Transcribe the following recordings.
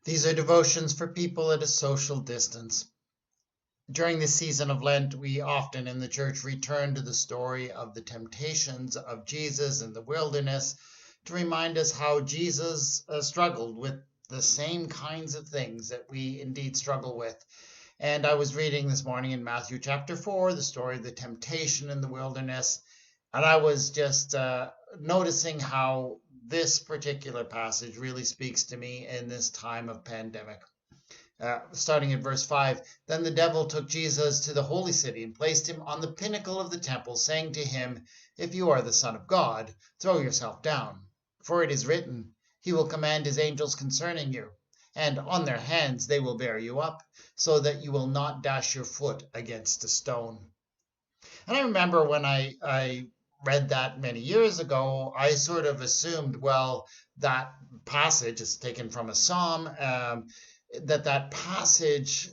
These are devotions for people at a social distance. During this season of Lent, we often in the church return to the story of the temptations of Jesus in the wilderness to remind us how Jesus struggled with the same kinds of things that we indeed struggle with. And I was reading this morning in Matthew chapter 4, the story of the temptation in the wilderness. And I was just noticing how this particular passage really speaks to me in this time of pandemic. Starting at verse 5, then the devil took Jesus to the holy city and placed him on the pinnacle of the temple, saying to him, if you are the Son of God, throw yourself down. For it is written, he will command his angels concerning you, and on their hands they will bear you up, so that you will not dash your foot against a stone. And I remember when I read that many years ago, I sort of assumed, well, that passage is taken from a psalm, that passage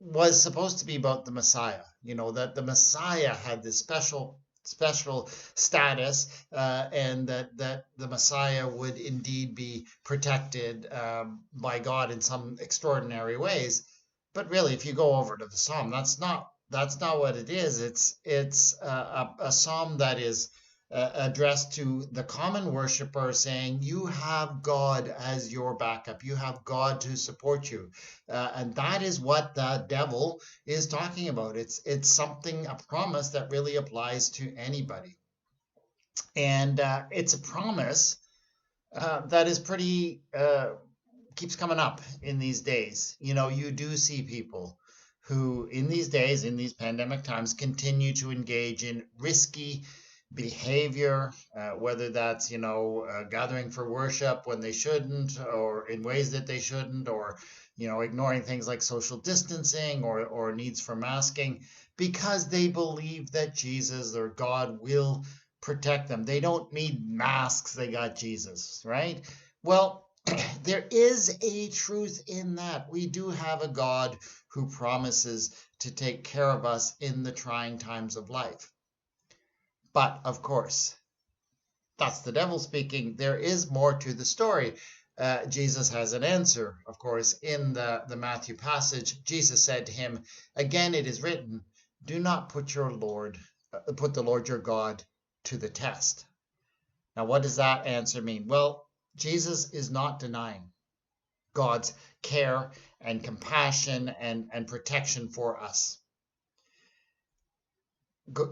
was supposed to be about the Messiah. That the Messiah had this special status, and that the Messiah would indeed be protected by God in some extraordinary ways. But really, if you go over to the psalm, that's not what it is. It's a psalm that is addressed to the common worshiper, saying, you have God as your backup, you have God to support you. And that is what the devil is talking about. It's something, a promise that really applies to anybody. And it's a promise that is pretty keeps coming up in these days. You do see people who in these days, in these pandemic times, continue to engage in risky behavior, whether that's, gathering for worship when they shouldn't, or in ways that they shouldn't, or, ignoring things like social distancing or needs for masking, because they believe that Jesus or God will protect them. They don't need masks, they got Jesus, right? Well, there is a truth in that. We do have a God who promises to take care of us in the trying times of life. But of course, that's the devil speaking. There is more to the story. Jesus has an answer, of course, in the Matthew passage. Jesus said to him, again, it is written, do not put the Lord your God to the test. Now, what does that answer mean? Well, Jesus is not denying God's care and compassion and protection for us.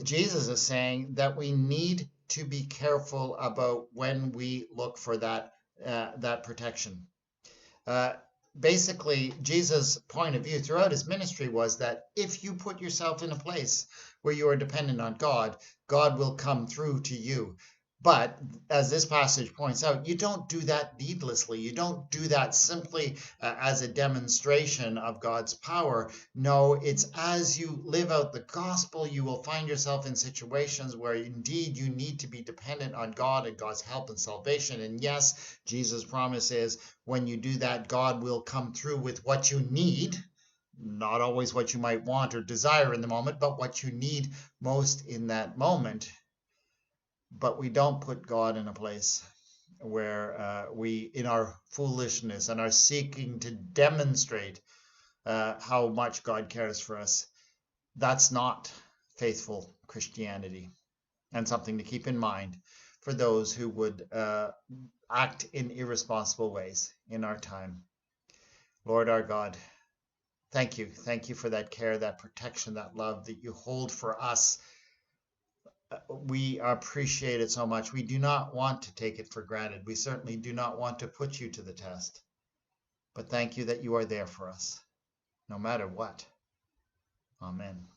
Jesus is saying that we need to be careful about when we look for that protection. Basically, Jesus' point of view throughout his ministry was that if you put yourself in a place where you are dependent on God, God will come through to you. But as this passage points out, you don't do that needlessly. You don't do that simply as a demonstration of God's power. No, it's as you live out the gospel, you will find yourself in situations where indeed you need to be dependent on God and God's help and salvation. And yes, Jesus' promise is when you do that, God will come through with what you need. Not always what you might want or desire in the moment, but what you need most in that moment. But we don't put God in a place where we, in our foolishness and are seeking to demonstrate how much God cares for us. That's not faithful Christianity, and something to keep in mind for those who would act in irresponsible ways in our time. Lord our God, thank you. Thank you for that care, that protection, that love that you hold for us. We appreciate it so much. We do not want to take it for granted. We certainly do not want to put you to the test. But thank you that you are there for us, no matter what. Amen.